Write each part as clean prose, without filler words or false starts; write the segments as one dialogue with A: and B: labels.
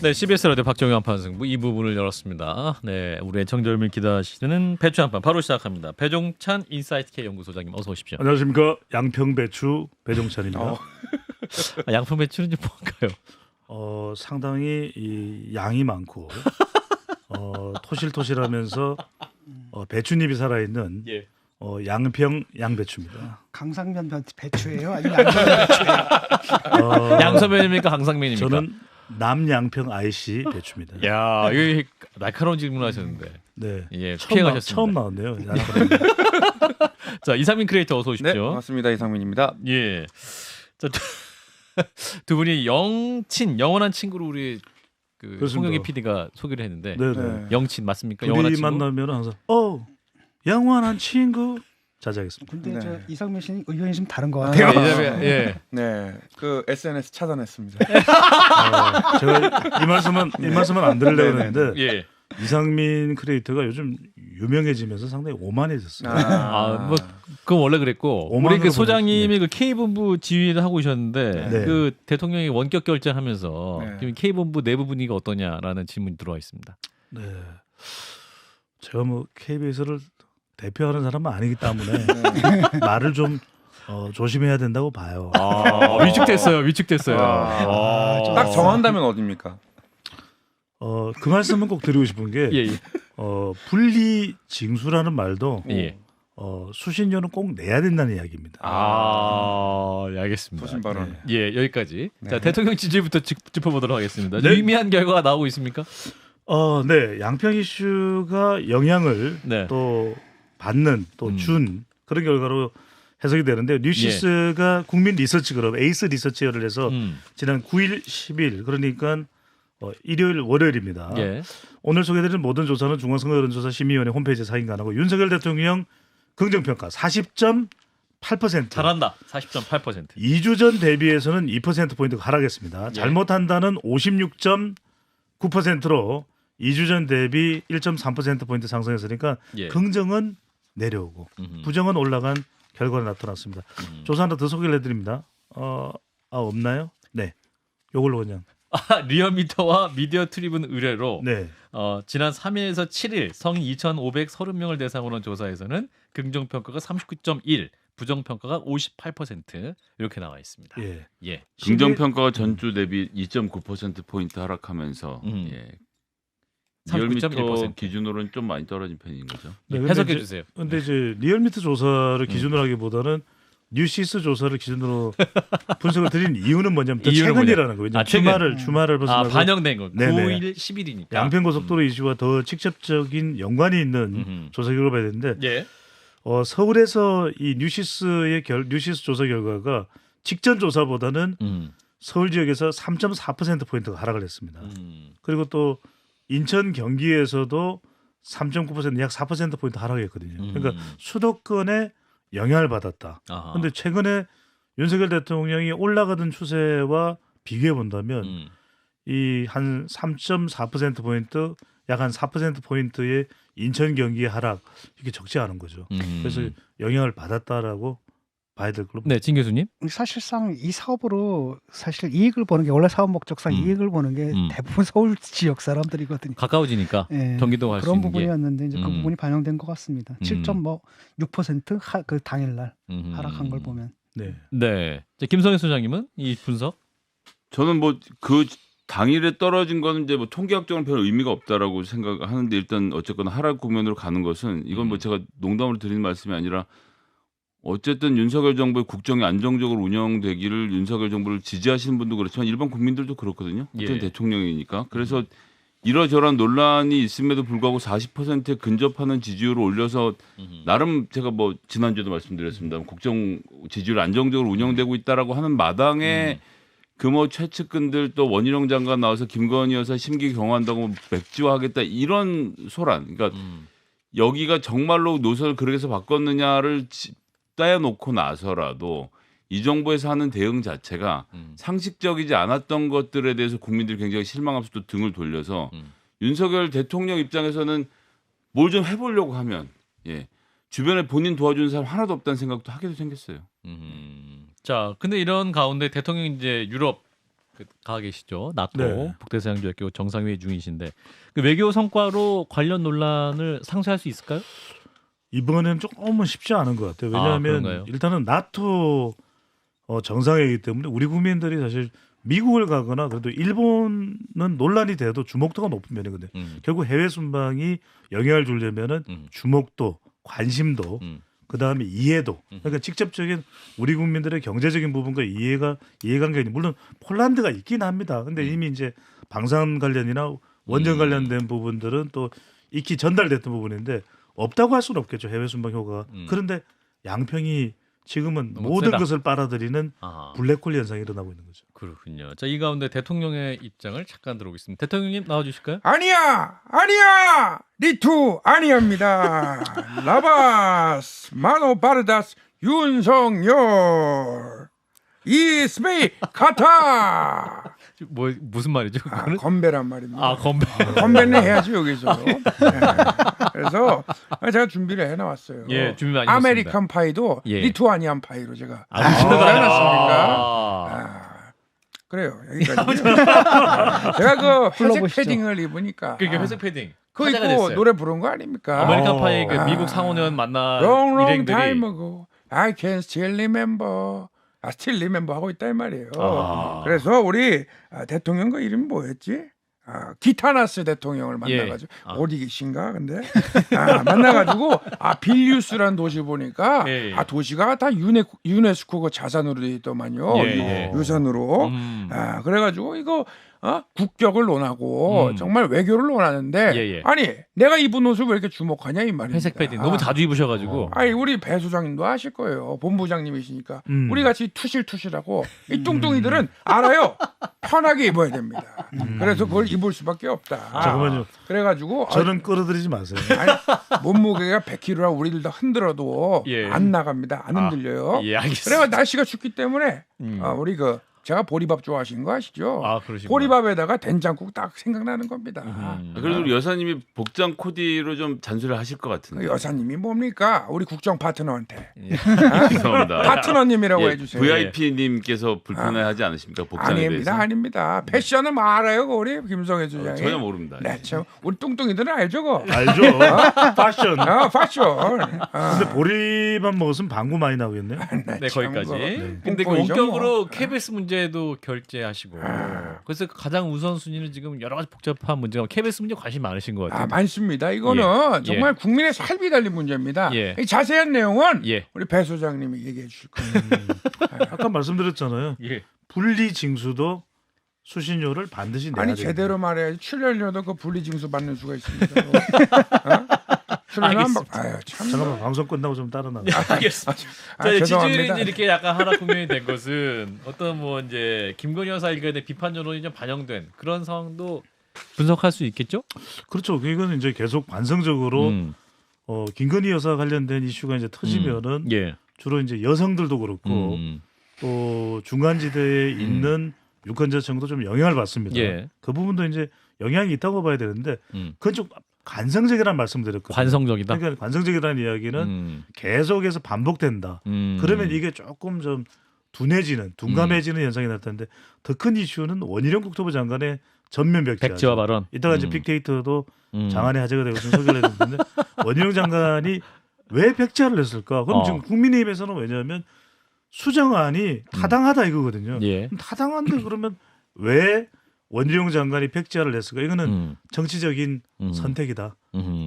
A: 네, CBS 라디오 박정희 한판 승부 이 부분을 열었습니다. 네, 우리 애청자 여러분이 기다리시는 배추 한판 바로 시작합니다. 배종찬 인사이트 K 연구소장님 어서 오십시오.
B: 안녕하십니까. 양평배추 배종찬입니다.
A: 양평 배추는 좀 뭔가요?
B: 상당히 이 양이 많고 토실토실하면서 배추잎이 살아있는
A: 예.
B: 양평 양배추입니다.
C: 강상면 배추예요? 아니면 양상면 배추예요?
A: 양서면입니까? 강상면입니까?
B: 저는 남양평 IC 배추입니다.
A: 야, 이거 날카로운 질문하셨는데.
B: 네,
A: 예,
B: 처음
A: 피해가셨습니다.
B: 나왔네요.
A: 자, 이상민 크리에이터 어서
D: 네,
A: 오십시오.
D: 반갑습니다. 이상민입니다.
A: 예. 자, 두 분이 영원한 친구로 우리 그
B: 그렇습니다.
A: 송영기 PD가 소개를 했는데
B: 네네.
A: 영친 맞습니까? 영원한
B: 둘이
A: 친구.
B: 만나면 항상 영원한 친구 자자하겠습니다.
C: 근데
D: 네.
C: 저 이상민 씨는 의견이 좀 다른 것
D: 아,
C: 같아요.
A: 예.
D: 네, 그 SNS 차단했습니다.
B: 제가 이 말씀은 안 드리려고 했는데
A: 예.
B: 이상민 크리에이터가 요즘 유명해지면서 상당히 오만해졌어요.
A: 뭐 그건 원래 그랬고 우리
B: 오만으로
A: 그 소장님이
B: 보냈-
A: 그 K 본부 지휘를 하고 계셨는데
B: 네.
A: 그 대통령이 원격 결정하면서
D: 네.
A: 지금 K 본부 내부 분위기가 어떠냐라는 질문이 들어와 있습니다.
B: 네. 제가 뭐 KBS를 대표하는 사람은 아니기 때문에 말을 좀 조심해야 된다고 봐요.
A: 위축됐어요.
D: 딱 정한다면 어디입니까?
B: 그 말씀은 꼭 드리고 싶은 게
A: 예.
B: 분리 징수라는 말도
A: 예.
B: 수신료는 꼭 내야 된다는 이야기입니다.
A: 예, 알겠습니다.
D: 소신 발언.
A: 예, 여기까지.
D: 네.
A: 자, 대통령 지지부터 짚어보도록 하겠습니다.
B: 네.
A: 유의미한 결과가 나오고 있습니까?
B: 네, 양평 이슈가 영향을
A: 네.
B: 또 받는 또 준 그런 결과로 해석이 되는데 뉴시스가 국민 리서치 그룹 에이스 리서치를 해서 지난 9일, 10일 그러니까 일요일, 월요일입니다.
A: 예.
B: 오늘 소개드린 모든 조사는 중앙선거여론조사 심의위원회 홈페이지에 확인 가능하고 윤석열 대통령 긍정평가 40.8%.
A: 잘한다. 40.8%.
B: 2주 전 대비해서는 2%포인트가 하락했습니다. 잘못한다는 56.9%로 2주 전 대비 1.3%포인트 상승했으니까
A: 예.
B: 긍정은 내려오고 부정은 올라간 결과가 나타났습니다. 조사 하나 더 소개를 해드립니다. 없나요? 네. 요걸로 그냥.
A: 리얼미터와 미디어 트리뷴 의뢰로
B: 네.
A: 지난 3일에서 7일 성인 2,530명을 대상으로 한 조사에서는 긍정평가가 39.1, 부정평가가 58% 이렇게 나와 있습니다.
B: 예.
A: 예.
E: 긍정평가가 전주 대비 2.9%포인트 하락하면서 예.
A: 39.1%.
E: 리얼미터 기준으로는 좀 많이 떨어진 편인 거죠.
B: 네,
A: 해석해 주세요.
B: 근데 이제 리얼미터 조사를 기준으로 하기보다는 뉴시스 조사를 기준으로 분석을 드린 이유는 뭐냐면 더
A: 이유는
B: 최근이라는 거예요. 왜냐면
A: 최근.
B: 주말을 벗어나고
A: 반영된 거.
B: 네네.
A: 9일, 10일이니까.
B: 양평고속도로 이슈와 더 직접적인 연관이 있는 조사 결과가 봐야 되는데
A: 예.
B: 서울에서 이 뉴시스 조사 결과가 직전 조사보다는 서울 지역에서 3.4%포인트가 하락을 했습니다. 그리고 또 인천 경기에서도 3.9% 약 4%포인트 하락했거든요. 그러니까 수도권에 영향을 받았다. 그런데 최근에 윤석열 대통령이 올라가던 추세와 비교해 본다면 이 한 3.4%포인트 약 한 4%포인트의 인천 경기의 하락 이게 적지 않은 거죠. 그래서 영향을 받았다라고 봐야 될 걸로.
A: 네, 진 교수님.
C: 사실상 이 사업으로 사실 이익을 보는 게 원래 사업 목적상 이익을 보는 게 대부분 서울 지역 사람들이거든요.
A: 가까워지니까
C: 예,
A: 경기도 갈 수
C: 그런
A: 있는 게.
C: 부분이었는데 이제 그 부분이 반영된 것 같습니다. 7.6% 그 당일날 하락한 걸 보면.
B: 네.
A: 네. 자, 김성애 소장님은 이 분석?
E: 저는 뭐 그 당일에 떨어진 거는 이제 뭐 통계학적으로 별 의미가 없다라고 생각하는데 일단 어쨌거나 하락 국면으로 가는 것은 이건 뭐 제가 농담으로 드리는 말씀이 아니라 어쨌든 윤석열 정부의 국정이 안정적으로 운영되기를 윤석열 정부를 지지하시는 분도 그렇지만 일반 국민들도 그렇거든요. 어쨌든
A: 예.
E: 대통령이니까. 그래서 이러저러한 논란이 있음에도 불구하고 40%에 근접하는 지지율을 올려서 나름 제가 뭐 지난주에도 말씀드렸습니다. 국정 지지율 안정적으로 운영되고 있다라고 하는 마당에 그 뭐 최측근들 또 원희룡 장관 나와서 김건희 여사 심기 경호한다고 맥지화하겠다 이런 소란. 그러니까 여기가 정말로 노선을 그렇게 해서 바꿨느냐를 떼놓고 나서라도 이 정부에서 하는 대응 자체가 상식적이지 않았던 것들에 대해서 국민들이 굉장히 실망하면서 또 등을 돌려서 윤석열 대통령 입장에서는 뭘 좀 해보려고 하면 주변에 본인 도와주는 사람 하나도 없다는 생각도 하게 생겼어요.
A: 자, 근데 이런 가운데 대통령이 이제 유럽 가 계시죠. 나토
B: 네.
A: 북대서양조약기구 정상회의 중이신데 그 외교 성과로 관련 논란을 상쇄할 수 있을까요?
B: 이번에는 조금은 쉽지 않은 것 같아요. 왜냐하면
A: 그런가요?
B: 일단은 나토 정상회의이기 때문에 우리 국민들이 사실 미국을 가거나 그래도 일본은 논란이 돼도 주목도가 높은 면이거든요. 결국 해외 순방이 영향을 주려면은 주목도, 관심도, 그다음에 이해도. 그러니까 직접적인 우리 국민들의 경제적인 부분과 이해관계는 물론 폴란드가 있긴 합니다. 근데 이미 이제 방산 관련이나 원전 관련된 부분들은 또 익히 전달됐던 부분인데 없다고 할 수는 없겠죠. 해외 순방 효과가. 그런데 양평이 지금은
A: 너무
B: 모든
A: 세다.
B: 것을 빨아들이는
A: 아,
B: 블랙홀 현상이 일어나고 있는 거죠.
A: 그렇군요. 자, 이 가운데 대통령의 입장을 잠깐 들어보겠습니다. 대통령님 나와주실까요?
F: 아니야, 리투 아니합니다. 라바스 마노바르다스 윤석열 이스메이 카타.
A: 뭐 무슨 말이죠? 그거는?
F: 건배란 말입니다.
A: 아, 건배.
F: 건배는 해야지 여기서. 네. 그래서 제가 준비를 해놨어요.
A: 예, 준비 많이 했습니다.
F: 아메리칸 파이도
A: 예.
F: 리투아니안 파이로 제가
A: 아,
F: 준비를 해놨습니까?
A: 아.
F: 그래요. 여기까지. 제가 그 회색
C: 불러보시죠.
F: 패딩을 입으니까.
A: 그러니까 회색 패딩.
F: 그거
A: 화제가
F: 입고
A: 됐어요.
F: 노래 부른 거 아닙니까?
A: 아메리칸 파이 그
F: 아.
A: 미국 상원의원 만나
F: Long
A: 일행들이
F: time ago, I can still remember. still remember 하고 있다 이 말이에요.
A: 아.
F: 그래서 우리 대통령 그 이름이 뭐였지? 기타나스 대통령을 만나가지고
A: 예.
F: 어디 계신가? 근데 만나가지고 빌뉴스라는 도시 보니까
A: 예.
F: 도시가 다 유네스코 자산으로 돼 있더만요.
A: 예.
F: 유산으로. 그래가지고 이거 국격을 논하고 정말 외교를 논하는데
A: 예.
F: 아니 내가 입은 옷을 왜 이렇게 주목하냐 이 말입니다.
A: 회색 패딩 너무 자주 입으셔가지고.
F: 아니 우리 배 소장님도 아실 거예요. 본부장님이시니까 우리 같이 투실투실하고 이 뚱뚱이들은 알아요. 편하게 입어야 됩니다. 그래서 그걸 입을 수밖에 없다.
B: 잠깐만요.
F: 그래가지고
B: 저는 끌어들이지 마세요.
F: 아니, 몸무게가 100kg라 우리들 다 흔들어도
A: 예.
F: 안 나갑니다. 안 흔들려요.
A: 예, 알겠습니다.
F: 그래가 날씨가 춥기 때문에 우리 제가 보리밥 좋아하시는 거 아시죠?
A: 아, 그러시구나.
F: 보리밥에다가 된장국 딱 생각나는 겁니다.
E: 그래도 우리 여사님이 복장 코디로 좀 잔소리를 하실 것
F: 그
E: 같은데.
F: 여사님이 뭡니까? 우리 국정 파트너한테
E: 죄송합니다.
F: 파트너님이라고
E: 예,
F: 해주세요.
E: VIP님께서 불편해하지 않으십니까? 복장에 대해서?
F: 아닙니다. 패션을 뭐 알아요, 우리 김성애 주장이.
E: 전혀 모릅니다.
F: 네, 참 우리 뚱뚱이들은 알죠, 그거.
B: 알죠. 패션.
F: 패션.
B: 근데 보리밥 먹었으면 방구 많이 나오겠네요.
A: 네, 거기까지.
F: 네.
A: 근데 그
F: 뽕뽕이죠,
A: 원격으로
F: 뭐.
A: KBS 문제도 결제하시고. 그래서 가장 우선순위는 지금 여러 가지 복잡한 문제가 KBS 문제 관심 많으신 것 같아요.
F: 많습니다. 이거는
A: 예.
F: 정말 국민의 삶이 달린 문제입니다.
A: 예.
F: 이 자세한 내용은
A: 예.
F: 우리 배 소장님이 얘기해 주실 거예요.
B: 아까 말씀드렸잖아요.
A: 예.
B: 분리 징수도 수신료를 반드시 내야
F: 아니
B: 됩니다.
F: 제대로 말해야지 출연료도 그 분리징수 받는 수가 있습니다. 출연료 한 번. 아유 참.
B: 잠깐만 방송 끝나고 좀 따라 나가.
A: 알겠습니다. 자, 지지율이
F: 죄송합니다.
A: 이제 이렇게 약간 하락 국면이 된 것은 어떤 뭐 이제 김건희 여사 일가에 대한 비판 여론이 좀 반영된 그런 상황도 분석할 수 있겠죠?
B: 그렇죠. 이거는 이제 계속 반성적으로 김건희 여사 관련된 이슈가 이제 터지면은
A: 예.
B: 주로 이제 여성들도 그렇고 또 중간지대에 있는 유권자층도 좀 영향을 받습니다.
A: 예.
B: 그 부분도 이제 영향이 있다고 봐야 되는데 그건 좀 관성적이라는 말씀드렸거든요.
A: 관성적이다.
B: 그러니까 관성적이라는 이야기는 계속해서 반복된다. 그러면 이게 조금 좀 둔해지는 둔감해지는 현상이 나타나는데 더 큰 이슈는 원희룡 국토부 장관의 전면 백지화.
A: 백지화 발언.
B: 이따가 이제 빅데이터도 장안의 화제가 되고 좀 소개를 해드렸는데 원희룡 장관이 왜 백지화를 했을까? 그럼 지금 국민의힘에서는 왜냐하면 수정안이 타당하다 이거거든요.
A: 예.
B: 타당한데 그러면 왜 원희룡 장관이 백지화를 했을까? 이거는 정치적인 선택이다.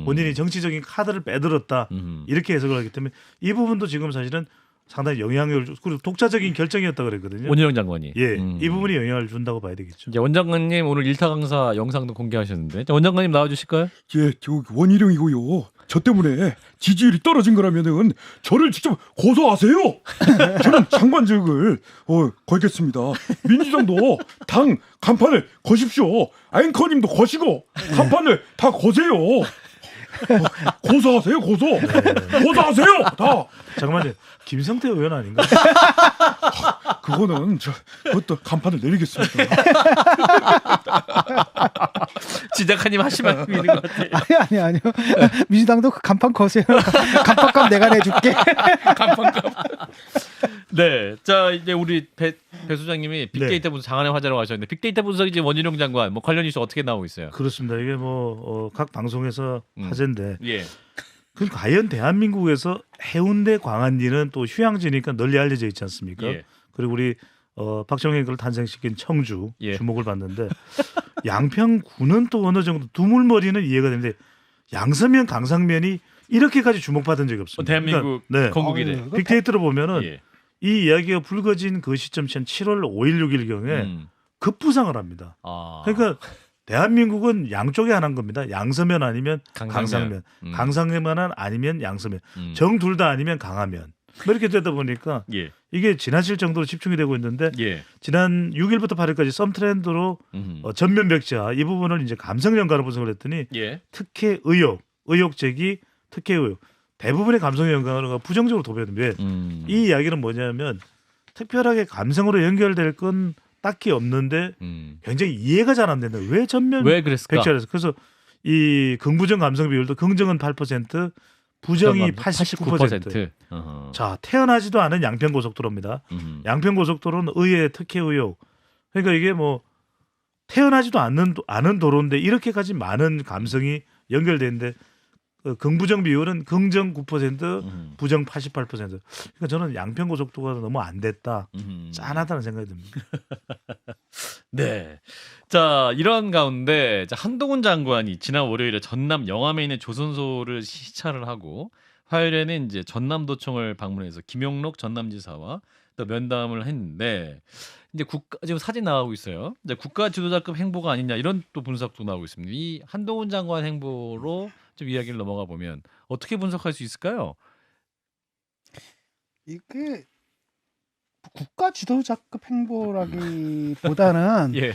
B: 본인이 정치적인 카드를 빼들었다. 이렇게 해석을 하기 때문에 이 부분도 지금 사실은 상당히 영향을 그리고 독자적인 결정이었다 그랬거든요.
A: 원희룡 장관이.
B: 예, 이 부분이 영향을 준다고 봐야 되겠죠.
A: 이제 원 장관님 오늘 일타 강사 영상도 공개하셨는데 자, 원 장관님 나와주실까요?
G: 예, 저 원희룡이고요. 저 때문에 지지율이 떨어진 거라면은 저를 직접 고소하세요. 저는 장관직을 걸겠습니다. 민주당도 당 간판을 거십시오. 앵커님도 거시고 간판을 다 거세요. 고소하세요, 고소. 고소하세요, 다.
B: 잠깐만요. 김성태 의원 아닌가?
G: 그거는 그것도 간판을 내리겠습니다.
A: 진 작가님 하실 말씀이 있는 것 같아요.
C: 아니요. 민주당도 그 간판 거세요. 간판값 내가 내줄게.
A: 네, 자 이제 우리 배 소장님이 빅데이터 분석 장안의 화제라고 하셨는데 빅데이터 분석이 이제 원희룡 장관 뭐 관련 이슈 어떻게 나오고 있어요?
B: 그렇습니다. 이게 뭐 각 방송에서 화제인데
A: 예.
B: 그 과연 대한민국에서 해운대 광안리는 또 휴양지니까 널리 알려져 있지 않습니까?
A: 예.
B: 그리고 우리 박정희 를 탄생시킨 청주
A: 예.
B: 주목을 받는데 양평구는 또 어느 정도 두물머리는 이해가 되는데 양서면 강상면이 이렇게까지 주목받은 적이 없습니다.
A: 대한민국
B: 그러니까, 네.
A: 건국이래.
B: 빅데이터로 보면은
A: 예.
B: 이 이야기가 불거진 그 시점 7월 5일 6일 경에 급부상을 합니다.
A: 아.
B: 그러니까 대한민국은 양쪽에 하나인 겁니다. 양서면 아니면 강상면, 강상면 아니면 양서면, 정 둘 다 아니면 강하면. 뭐 이렇게 되다 보니까
A: 예.
B: 이게 지나칠 정도로 집중이 되고 있는데
A: 예.
B: 지난 6일부터 8일까지 썸 트렌드로 전면 백자 이 부분을 이제 감성 연관으로 분석을 했더니
A: 예.
B: 특혜 의혹 제기, 특혜 의혹 대부분의 감성 연관어가 부정적으로 도배됩니다. 왜? 이 이야기는 뭐냐면 특별하게 감성으로 연결될 건 딱히 없는데 굉장히 이해가 잘 안 된다. 왜 전면
A: 왜 그랬을까?
B: 백자라서 그래서 이 긍부정 감성 비율도 긍정은 8%, 부정이 89%.
A: 89%.
B: 자, 태어나지도 않은 양평고속도로입니다. 양평고속도로는 의회 특혜 의혹. 그러니까 이게 뭐 태어나지도 않은 도로인데 이렇게까지 많은 감성이 연결되는데 긍부정 비율은 긍정 9%, 부정 88%. 그러니까 저는 양평고속도로가 너무 안 됐다. 짠하다는 생각이 듭니다.
A: 네. 자, 이런 가운데 한동훈 장관이 지난 월요일에 전남 영암에 있는 조선소를 시찰을 하고 화요일에는 이제 전남도청을 방문해서 김용록 전남지사와 또 면담을 했는데 이제 지금 사진 나가고 있어요. 이제 국가 지도자급 행보가 아니냐 이런 또 분석도 나오고 있습니다. 이 한동훈 장관 행보로 좀 이야기를 넘어가 보면 어떻게 분석할 수 있을까요?
C: 이게 국가 지도자급 행보라기보다는
A: 예.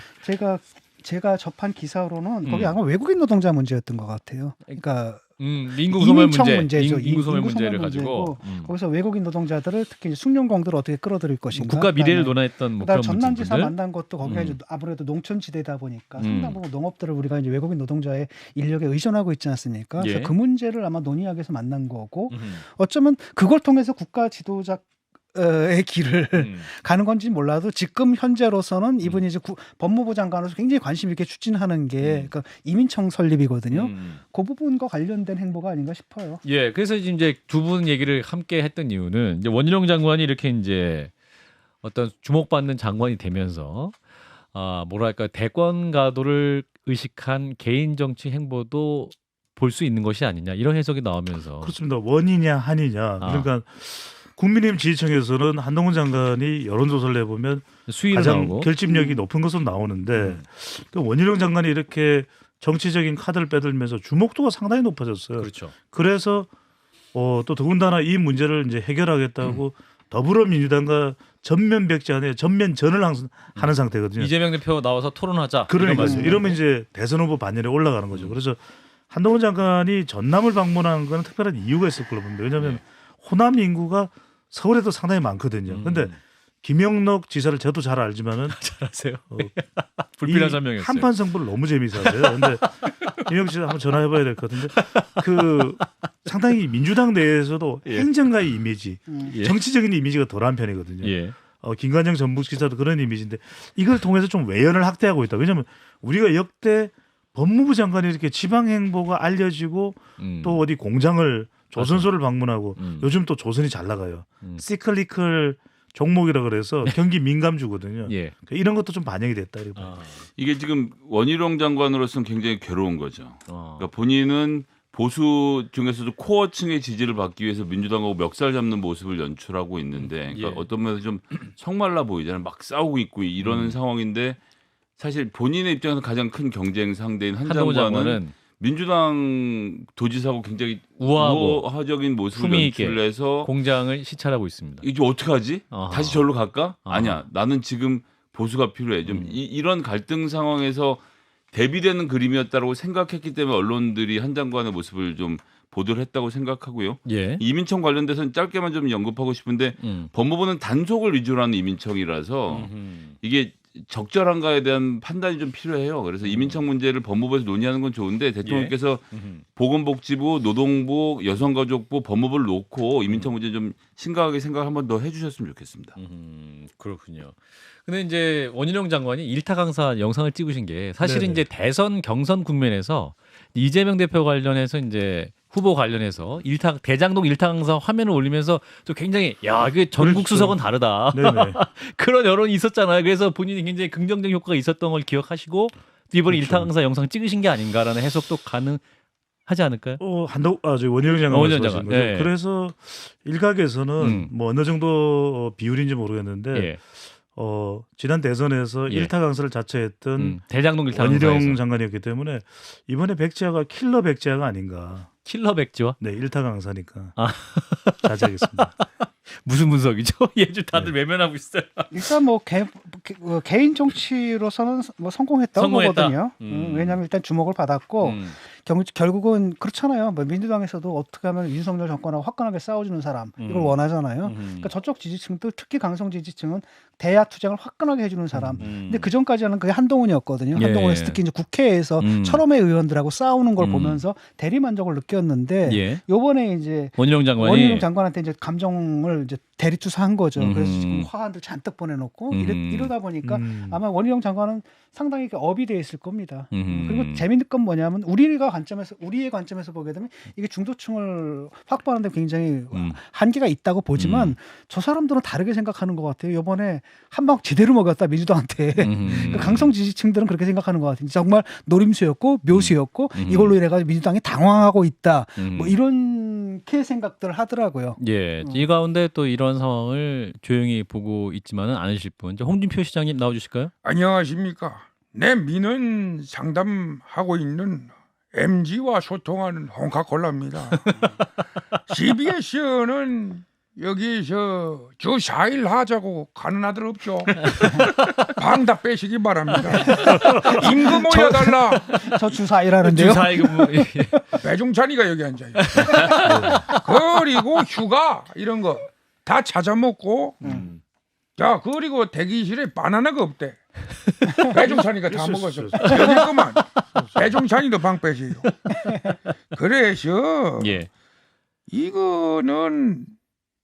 C: 제가 접한 기사로는 거기 아마 외국인 노동자 문제였던 것 같아요. 그러니까
A: 인구 소멸
C: 이민청
A: 문제,
C: 문제죠.
A: 인구 소멸 문제를
C: 소멸
A: 가지고
C: 거기서 외국인 노동자들을 특히 이제 숙련공들을 어떻게 끌어들일 것인가.
A: 국가 미래를 논했던 뭐 그런
C: 그다음 전남지사
A: 문제들.
C: 만난 것도 거기가 이제 아무래도 농촌지대다 보니까 상당 부분 농업들을 우리가 이제 외국인 노동자의 인력에 의존하고 있지 않습니까?
A: 예.
C: 그래서 그 문제를 아마 논의하기 위해서 만난 거고 어쩌면 그걸 통해서 국가 지도자 의 길을 가는 건지 몰라도 지금 현재로서는 이분이 이제 법무부 장관으로서 굉장히 관심 있게 추진하는 게 그러니까 이민청 설립이거든요. 그 부분과 관련된 행보가 아닌가 싶어요.
A: 예, 그래서 이제 두 분 얘기를 함께 했던 이유는 이제 원희룡 장관이 이렇게 이제 어떤 주목받는 장관이 되면서 뭐랄까 대권 가도를 의식한 개인 정치 행보도 볼 수 있는 것이 아니냐 이런 해석이 나오면서
B: 그렇습니다. 원이냐 한이냐. 그러니까 국민의힘 지지층에서는 한동훈 장관이 여론조사를 해보면
A: 수위로
B: 가장
A: 나오고
B: 결집력이 높은 것으로 나오는데 그 원희룡 장관이 이렇게 정치적인 카드를 빼들면서 주목도가 상당히 높아졌어요.
A: 그렇죠.
B: 그래서 또 더군다나 이 문제를 이제 해결하겠다고 더불어민주당과 전면 백제안에 전면전을 하는 상태거든요.
A: 이재명 대표 나와서 토론하자.
B: 그러니까
A: 이런
B: 이러면 이제 대선 후보 반열에 올라가는 거죠. 그래서 한동훈 장관이 전남을 방문한 건 특별한 이유가 있을 걸로 봅니다. 왜냐하면 호남 인구가 서울에도 상당히 많거든요. 그런데 김영록 지사를 저도 잘 알지만은
A: 잘하세요. 불필요한 설명이었어요.
B: 한판 승부를 너무 재미있어 하세요. 근데 김영록 지사 한번 전화해봐야 될 것 같은데 그 상당히 민주당 내에서도 행정가의 이미지, 정치적인 이미지가 덜한 편이거든요.
A: 예.
B: 김관영 전북지사도 그런 이미지인데 이걸 통해서 좀 외연을 확대하고 있다. 왜냐하면 우리가 역대 법무부 장관이 이렇게 지방 행보가 알려지고 또 어디 공장을 조선소를 방문하고 요즘 또 조선이 잘 나가요. 시클리컬 종목이라 그래서 경기 민감주거든요.
A: 예.
B: 이런 것도 좀 반영이 됐다.
E: 이게 지금 원희룡 장관으로서는 굉장히 괴로운 거죠. 그러니까 본인은 보수 중에서도 코어층의 지지를 받기 위해서 민주당하고 멱살 잡는 모습을 연출하고 있는데 그러니까 어떤 면에서 좀 성말라 보이잖아요. 막 싸우고 있고 이러는 상황인데 사실 본인의 입장에서 가장 큰 경쟁 상대인 한 장관은 민주당 도지사하고 굉장히 우호적인 모습을 연출해서
A: 공장을 시찰하고 있습니다.
E: 이제 어떻게 하지? 다시 절로 갈까? 아니야. 나는 지금 보수가 필요해. 좀 이런 갈등 상황에서 대비되는 그림이었다고 생각했기 때문에 언론들이 한 장관의 모습을 좀 보도를 했다고 생각하고요.
A: 예.
E: 이민청 관련돼서는 짧게만 좀 언급하고 싶은데 법무부는 단속을 위주로 하는 이민청이라서 이게 적절한가에 대한 판단이 좀 필요해요. 그래서 이민창 문제를 법무부에서 논의하는 건 좋은데 대통령께서 보건복지부, 노동부, 여성가족부, 법무부를 놓고 이민창 문제 좀 심각하게 생각을 한번 더 해주셨으면 좋겠습니다.
A: 그렇군요. 근데 이제 원희룡 장관이 일타 강사 영상을 찍으신 게 사실은
B: 네네.
A: 이제 대선 경선 국면에서 이재명 대표 관련해서 이제 후보 관련해서 대장동 일타 강사 화면을 올리면서 또 굉장히 야 이게 전국
B: 그렇죠.
A: 수석은 다르다
B: 네네.
A: 그런 여론이 있었잖아요. 그래서 본인이 굉장히 긍정적 효과가 있었던 걸 기억하시고 이번에
B: 그렇죠.
A: 일타 강사 영상 찍으신 게 아닌가라는 해석도 가능하지 않을까요?
B: 저희 원희룡 장관
A: 원희룡
B: 말씀하신
A: 장관.
B: 거죠.
A: 네.
B: 그래서 일각에서는 뭐 어느 정도 비율인지 모르겠는데
A: 예.
B: 지난 대선에서
A: 예.
B: 일타 강사를 자처했던
A: 대장동 일타
B: 원희룡
A: 강사에서
B: 장관이었기 때문에 이번에 백지화가 킬러 백지화가 아닌가.
A: 킬러 백지와
B: 네, 일타 강사니까
A: 아.
B: 자제하겠습니다.
A: 무슨 분석이죠? 예주 다들
B: 네.
A: 외면하고 있어요.
C: 일단 뭐 개인 정치로서는 뭐 성공했다고
A: 성공했다.
C: 보거든요. 왜냐하면 일단 주목을 받았고 결국은 그렇잖아요. 뭐 민주당에서도 어떻게 하면 윤석열 정권하고 화끈하게 싸워주는 사람 이걸 원하잖아요. 그러니까 저쪽 지지층들 특히 강성 지지층은 대야 투쟁을 화끈하게 해주는 사람. 근데 그 전까지는 그게 한동훈이었거든요.
A: 예.
C: 한동훈에서 특히 이제 국회에서 철험의 의원들하고 싸우는 걸 보면서 대리 만족을 느꼈는데
A: 예.
C: 요번에 이제
A: 원희룡 장관이
C: 원희룡 장관한테 이제 감정을 이제 대리투사한 거죠. 그래서 지금 화환들 잔뜩 보내놓고 이러다 보니까 아마 원희룡 장관은 상당히 업이 돼 있을 겁니다. 그리고 재밌는 건 뭐냐면 우리의 관점에서 보게 되면 이게 중도층을 확보하는데 굉장히 한계가 있다고 보지만 저 사람들은 다르게 생각하는 것 같아요. 이번에 한 방 제대로 먹였다 민주당한테. 그 강성 지지층들은 그렇게 생각하는 것 같아요. 정말 노림수였고 묘수였고 이걸로 인해가지고 민주당이 당황하고 있다. 뭐 이렇게 생각들을 하더라고요.
A: 예, 이 가운데 또 이런 상황을 조용히 보고 있지만은 않으실 분, 이제 홍준표 시장님 나와주실까요?
F: 안녕하십니까. 내 민원 상담하고 있는 MG와 소통하는 홍카콜라입니다. CBS는 여기서 주 4일 하자고 가는 아들 없죠. 방 다 빼시기 바랍니다. 임금 올려달라.
C: 저 주사 일하는데요.
A: 주사이금
F: 배종찬이가 여기 앉아요. 그리고 휴가 이런 거 다 찾아먹고 자 그리고 대기실에 바나나가 없대. 배종찬이가 다 먹었어. 여기 그만. 배종찬이도 방 빼세요. 그래서
A: 예.
F: 이거는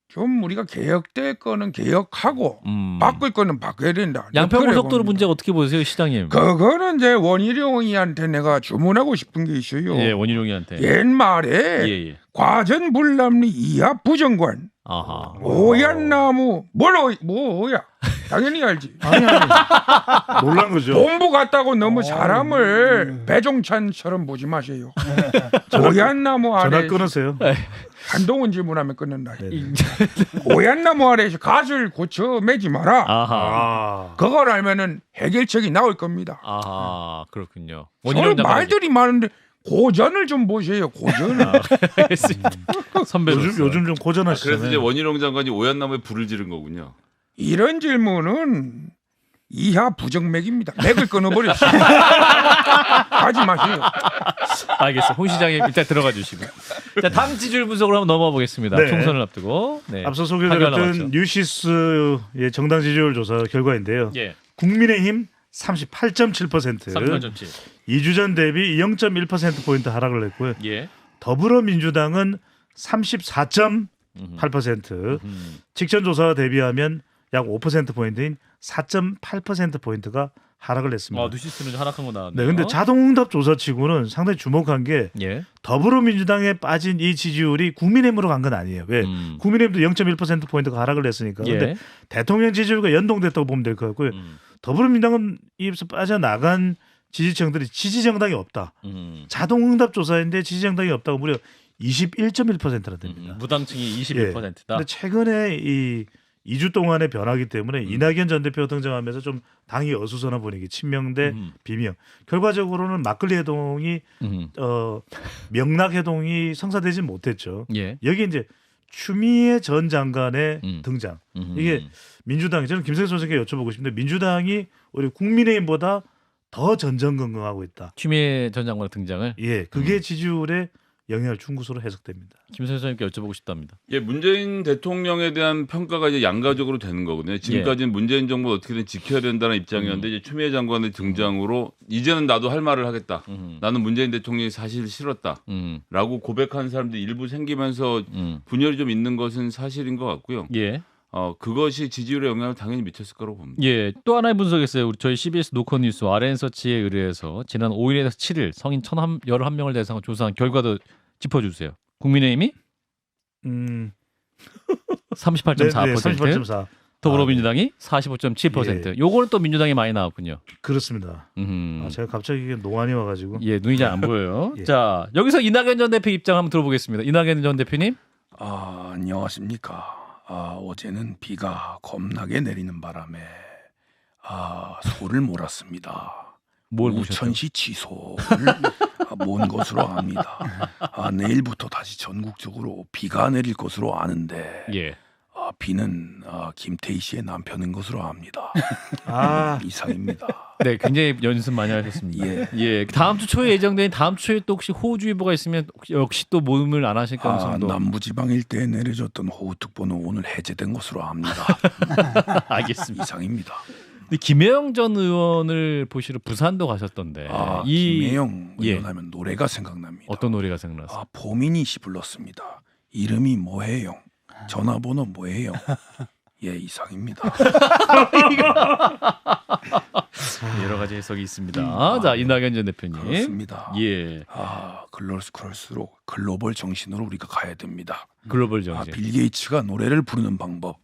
F: 좀 우리가 개혁될 거는 개혁하고 바꿀 거는 바꿔야 된다.
A: 양평고속도로 문제 어떻게 보세요, 시장님?
F: 그거는 이제 원희룡이한테 내가 주문하고 싶은 게 있어요.
A: 예, 원희룡이한테.
F: 옛말에
A: 예.
F: 과전불남리 이하 부정관
A: 아하.
F: 오얏나무 뭐야 당연히 알지.
B: 아니 놀란 거죠.
F: 본부 갔다고 너무 사람을 배종찬처럼 보지 마세요. 오얏나무
B: 전화
F: 아래
B: 끊으세요.
F: 한동훈 질문하면 끊는다.
B: 네.
F: 오얏나무 아래에서 갓을 고쳐 매지 마라.
A: 아하.
F: 그걸 알면은 해결책이 나올 겁니다.
A: 아하. 그렇군요.
F: 서로
A: 원희룡 장관
F: 말들이 많은데 고전을 좀 보세요. 고전을.
A: 알겠습니다. 선배로서.
B: 요즘 좀
E: 그래서 이제
B: 고전하시잖아요.
E: 원희룡 장관이 오얏나무에 불을 지른 거군요.
F: 이런 질문은 이하 부정맥입니다. 맥을 끊어버렸어요. 하지 마세요.
A: 알겠습니다. 홍 시장님 일단 들어가 주시고. 자, 다음 지지율 분석으로 한번 넘어가 보겠습니다.
B: 네.
A: 총선을 앞두고. 네.
B: 앞서
A: 하루가 남았죠.
B: 소개드렸던 뉴시스의 정당 지지율 조사 결과인데요.
A: 예.
B: 국민의힘 38.7%,
A: 3.7.
B: 2주 전 대비 0.1%포인트 하락을 했고요.
A: 예.
B: 더불어민주당은 34.8%, 직전 조사와 대비하면 약 5%포인트인 4.8%포인트가 하락을 했습니다.
A: 누시스는 하락한 거 나왔네요.
B: 네, 근데 자동응답 조사치고는 상당히 주목한 게
A: 예.
B: 더불어민주당에 빠진 이 지지율이 국민의힘으로 간 건 아니에요. 왜? 국민의힘도 0.1%포인트가 하락을 했으니까.
A: 예.
B: 근데 대통령 지지율과 연동됐다고 보면 될 것 같고요. 더불어민주당은 이에서 빠져나간 지지층들이 지지정당이 없다. 자동응답 조사인데 지지정당이 없다고 무려 21.1%나 됩니다.
A: 무당층이
B: 예.
A: 21%다.
B: 근데 최근에 이 2주 동안의 변화기 때문에 이낙연 전 대표가 등장하면서 좀 당이 어수선한 분위기, 친명 대 비명. 결과적으로는 막걸리 해동이 명락 해동이 성사되지 못했죠.
A: 예.
B: 여기 이제 추미애 전 장관의 등장. 이게 민주당이 저는 김성태 소장님께 여쭤보고 싶은데 민주당이 우리 국민의힘보다 더 전전긍긍하고 있다.
A: 추미애 전 장관의 등장을.
B: 예, 그게 지지율에 영향을 준 것으로 해석됩니다.
A: 김선재 선생님께 여쭤보고 싶답니다.
E: 예, 문재인 대통령에 대한 평가가 이제 양가적으로 되는 거거든요. 지금까지는 문재인 정부를 어떻게든 지켜야 된다는 입장이었는데 이제 추미애 장관의 등장으로 이제는 나도 할 말을 하겠다. 나는 문재인 대통령이 사실 싫었다라고 고백한 사람들이 일부 생기면서 분열이 좀 있는 것은 사실인 것 같고요.
A: 예.
E: 그것이 지지율에 영향을 당연히 미쳤을 거라고 봅니다.
A: 예, 또 하나의 분석했어요. 우리 저희 CBS 노컷뉴스와 RN서치에 의뢰해서 지난 5일에서 7일 성인 1,011명을 대상으로 조사한 결과도 짚어주세요. 국민의힘이 38.4%,
B: 38.4.
A: 더불어민주당이 45.7%. 요거는 또 민주당이 많이 나왔군요.
B: 그렇습니다. 제가 갑자기 이게 노안이 와가지고
A: 예, 눈이 잘 안 보여요.
B: 예.
A: 자, 여기서 이낙연 전 대표 입장 한번 들어보겠습니다. 이낙연 전 대표님.
F: 안녕하십니까. 어제는 비가 겁나게 내리는 바람에 소를 몰았습니다.
A: 뭘 보셨죠?
F: 우천시 취소를 몬 것으로 압니다. 내일부터 다시 전국적으로 비가 내릴 것으로 아는데
A: 예.
F: 비는 김태희 씨의 남편인 것으로 압니다. 이상입니다.
A: 네, 굉장히 연습 많이 하셨습니다. 예. 다음 주 초에 예정된 다음 주에 또 혹시 호우주의보가 있으면 역시 또 모임을 안 하실 가능성도.
F: 남부지방 일대에 내려졌던 호우특보는 오늘 해제된 것으로 압니다.
A: 알겠습니다.
F: 이상입니다.
A: 근데 김혜영 전 의원을 보시러 부산도 가셨던데.
F: 김혜영 의원하면 노래가 생각납니다.
A: 어떤 노래가 생각나세요?
F: 보민이 씨 불렀습니다. 이름이 뭐해요? 전화번호 뭐예요? 예, 이상입니다.
A: 여러 가지 해석이 있습니다. 자, 이낙연 전 대표님.
F: 그렇습니다.
A: 예.
F: 그럴수록 글로벌 정신으로 우리가 가야 됩니다.
A: 글로벌 정신.
F: 빌 게이츠가 노래를 부르는 방법.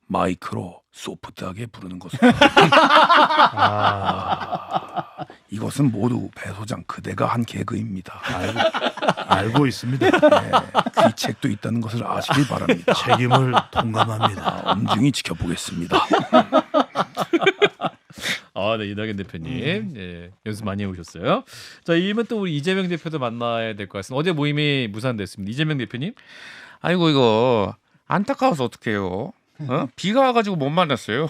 F: 마이크로 소프트하게 부르는 것으로. 이것은 모두 배 소장 그대가 한 개그입니다.
B: 알고 있습니다.
F: 네, 귀책도 있다는 것을 아시길 바랍니다.
B: 책임을 통감합니다.
F: 엄중히 지켜보겠습니다.
A: 네, 이낙연 대표님. 예, 연습 많이 해오셨어요. 자, 이면 또 우리 이재명 대표도 만나야 될 것 같습니다. 어제 모임이 무산됐습니다. 이재명 대표님.
H: 아이고 이거 안타까워서 어떡해요. 비가 와가지고 못 만났어요.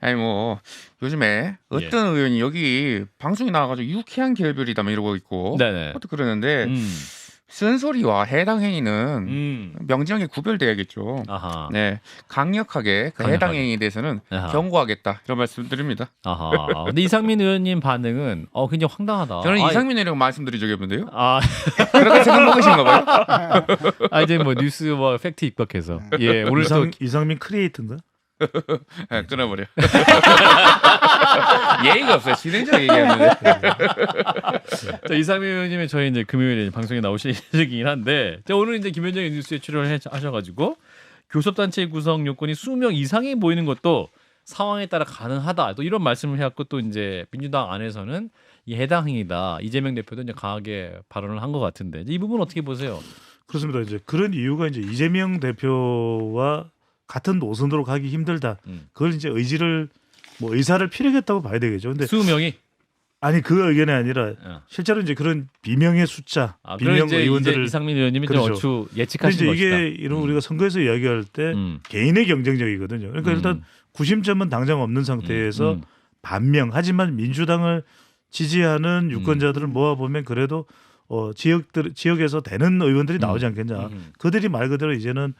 H: 아니 뭐 요즘에 어떤 의원이 여기 방송에 나와가지고 유쾌한 결별이다 뭐 이러고 있고
A: 네네.
H: 또 그러는데 쓴소리와 해당 행위는 명징하게 구별돼야겠죠.
A: 아하.
H: 네, 강력하게 그
A: 강력하게.
H: 해당 행위에 대해서는
A: 아하.
H: 경고하겠다 이런 말씀드립니다.
A: 아하. 근데 이상민 의원님 반응은 굉장히 황당하다.
H: 저는 이상민이라고 말씀드린 적이 없는데요.
A: 그렇게
H: 생각 먹으신가 봐요.
A: 이제 뭐 뉴스와 팩트 입각해서. 예, 오늘 또
B: 이상민 크리에이터인가?
H: 네, 끊어버려. 예의가 없어요. 진행자가 얘기하는데.
A: 자, 이상민 의원님은 저희 이제 금요일에 방송에 나오실 예정이긴 한데, 자, 오늘 이제 김현정의 뉴스에 출연하셔가지고 교섭단체 구성 요건이 수명 이상이 모이는 것도 상황에 따라 가능하다. 또 이런 말씀을 해갖고 또 이제 민주당 안에서는 이 해당 행위다. 이재명 대표도 이제 강하게 발언을 한 것 같은데 이 부분 어떻게 보세요?
B: 그렇습니다. 이제 그런 이유가 이제 이재명 대표와 같은 노선으로 가기 힘들다. 그걸 이제 의사를 피력했다고 봐야 되겠죠. 근데
A: 수명이
B: 아니 그 의견이 아니라 실제로 이제 그런 비명의 숫자, 비명
A: 이제
B: 의원들을
A: 이상민 의원님이 좀
B: 그렇죠.
A: 얼추 예측하신
B: 근데
A: 것이다.
B: 이게 이런 우리가 선거에서 이야기할 때 개인의 경쟁력이거든요. 그러니까 일단 구심점은 당장 없는 상태에서 반명 하지만 민주당을 지지하는 유권자들을 모아보면 그래도 지역에서 되는 의원들이 나오지 않겠냐. 그들이 말 그대로 이제는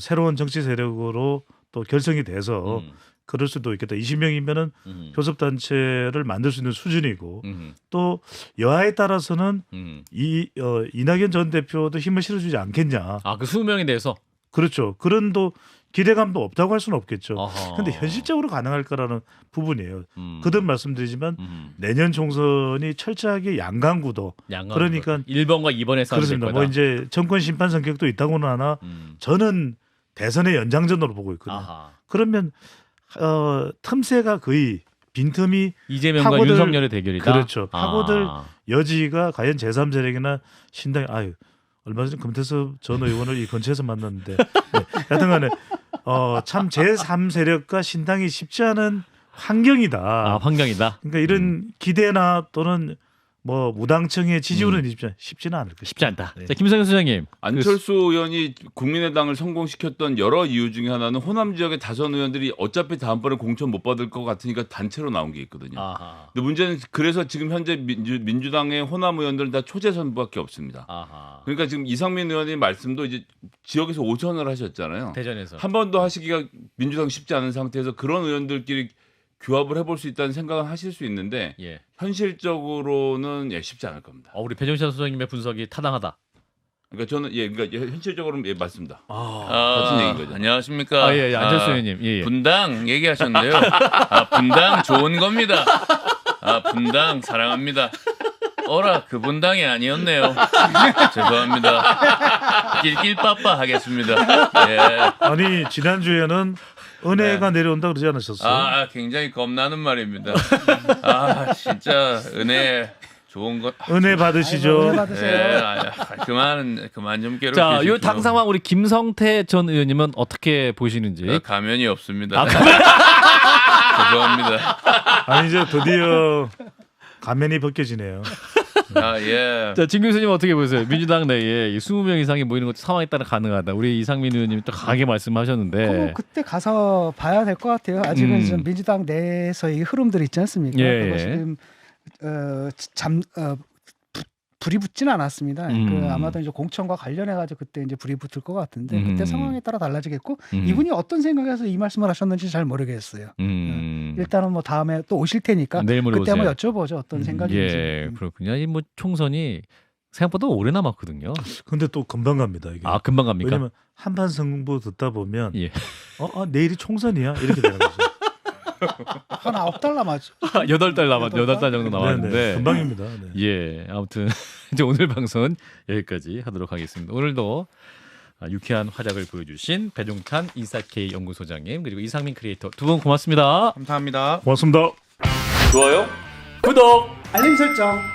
B: 새로운 정치 세력으로 또 결성이 돼서 그럴 수도 있겠다. 20명이면은 교섭단체를 만들 수 있는 수준이고 또 여하에 따라서는 이낙연 전 대표도 힘을 실어주지 않겠냐.
A: 그 수명에 대해서
B: 그렇죠. 그런 또 기대감도 없다고 할 수는 없겠죠.
A: 어허.
B: 근데 현실적으로 가능할까라는 부분이에요. 거듭 말씀드리지만 내년 총선이 철저하게 양강구도 그러니까
A: 1번과 2번에 싸움이 될
B: 그렇습니다.
A: 거다.
B: 뭐 이제 정권 심판 성격도 있다고는 하나 저는 대선의 연장전으로 보고 있거든요.
A: 아하.
B: 그러면 틈새가 거의 빈틈이
A: 이재명과
B: 파고들-
A: 윤석열의 대결이다.
B: 그렇죠. 파고들 여지가 과연 제3세력이나 신당이 얼마 전에 금태섭 전 의원을 이 근처에서 만났는데 하여튼간에 참 제3세력과 신당이 쉽지 않은 환경이다.
A: 환경이다.
B: 그러니까 이런 기대나 또는 뭐 무당층의 지지율은 쉽지는 않을 것입니다.
A: 쉽지 않다.
B: 네.
A: 자, 김성현 소장님.
E: 안철수 의원이 국민의당을 성공시켰던 여러 이유 중에 하나는 호남 지역의 다선 의원들이 어차피 다음번에 공천 못 받을 것 같으니까 단체로 나온 게 있거든요.
A: 아하.
E: 근데 문제는 그래서 지금 현재 민주당의 호남 의원들은 다 초재선밖에 없습니다.
A: 아하.
E: 그러니까 지금 이상민 의원의 말씀도 이제 지역에서 5선을 하셨잖아요.
A: 대전에서.
E: 한 번 더 하시기가 민주당 쉽지 않은 상태에서 그런 의원들끼리 규합을 해볼 수 있다는 생각은 하실 수 있는데
A: 예.
E: 현실적으로는 쉽지 않을 겁니다.
A: 우리 배종찬 소장님의 분석이 타당하다.
E: 그러니까 저는 그러니까 현실적으로는 맞습니다.
H: 같은
E: 얘기인 거죠.
H: 안녕하십니까?
A: 예, 안철수 의원님. 예.
H: 분당 얘기하셨는데요. 분당 좋은 겁니다. 분당 사랑합니다. 그 분당이 아니었네요. 죄송합니다. 낄낄빠빠 하겠습니다. 예.
B: 아니 지난주에는 은혜가 내려온다 그러지 않으셨어요?
H: 굉장히 겁나는 말입니다. 진짜 은혜 좋은 것.
B: 은혜 받으시죠.
C: 은혜 받으세요.
H: 그만 좀 괴롭히시고.
A: 자, 이 당 상황 우리 김성태 전 의원님은 어떻게 보시는지.
H: 가면이 없습니다. 죄송합니다.
B: 아니 이제 드디어 가면이 벗겨지네요.
H: 예.
A: 자, 진 교수님 어떻게 보세요? 민주당 내에 20명 이상이 모이는 것도 상황에 따라 가능하다. 우리 이상민 의원님이 또 강하게 말씀하셨는데.
C: 그때 가서 봐야 될 것 같아요. 아직은 좀 민주당 내에서의 흐름들이 있지 않습니까?
A: 예.
C: 그것이 좀 불이 붙지는 않았습니다. 아마도 이제 공천과 관련해 가지고 그때 이제 불이 붙을 것 같은데 그때 상황에 따라 달라지겠고 이분이 어떤 생각에서 이 말씀을 하셨는지 잘 모르겠어요. 일단은 뭐 다음에 또 오실 테니까
A: 내일
C: 그때
A: 물어보세요.
C: 한번 여쭤보죠. 어떤 생각인지.
A: 예, 그렇군요. 이 뭐 총선이 생각보다 오래 남았거든요.
B: 근데 또 금방 갑니다 이게.
A: 금방 갑니까?
B: 왜냐면 한판 승부 듣다 보면
A: 예.
B: 내일이 총선이야 이렇게 되는 거죠.
C: 한 9달 남았죠.
A: 8달 정도 남았는데.
B: 네네, 금방입니다. 네.
A: 예, 아무튼 이제 오늘 방송은 여기까지 하도록 하겠습니다. 오늘도 유쾌한 화작을 보여주신 배종찬 이사K 연구소장님 그리고 이상민 크리에이터 두 분 고맙습니다.
H: 감사합니다.
B: 고맙습니다.
E: 좋아요.
A: 구독.
C: 알림 설정.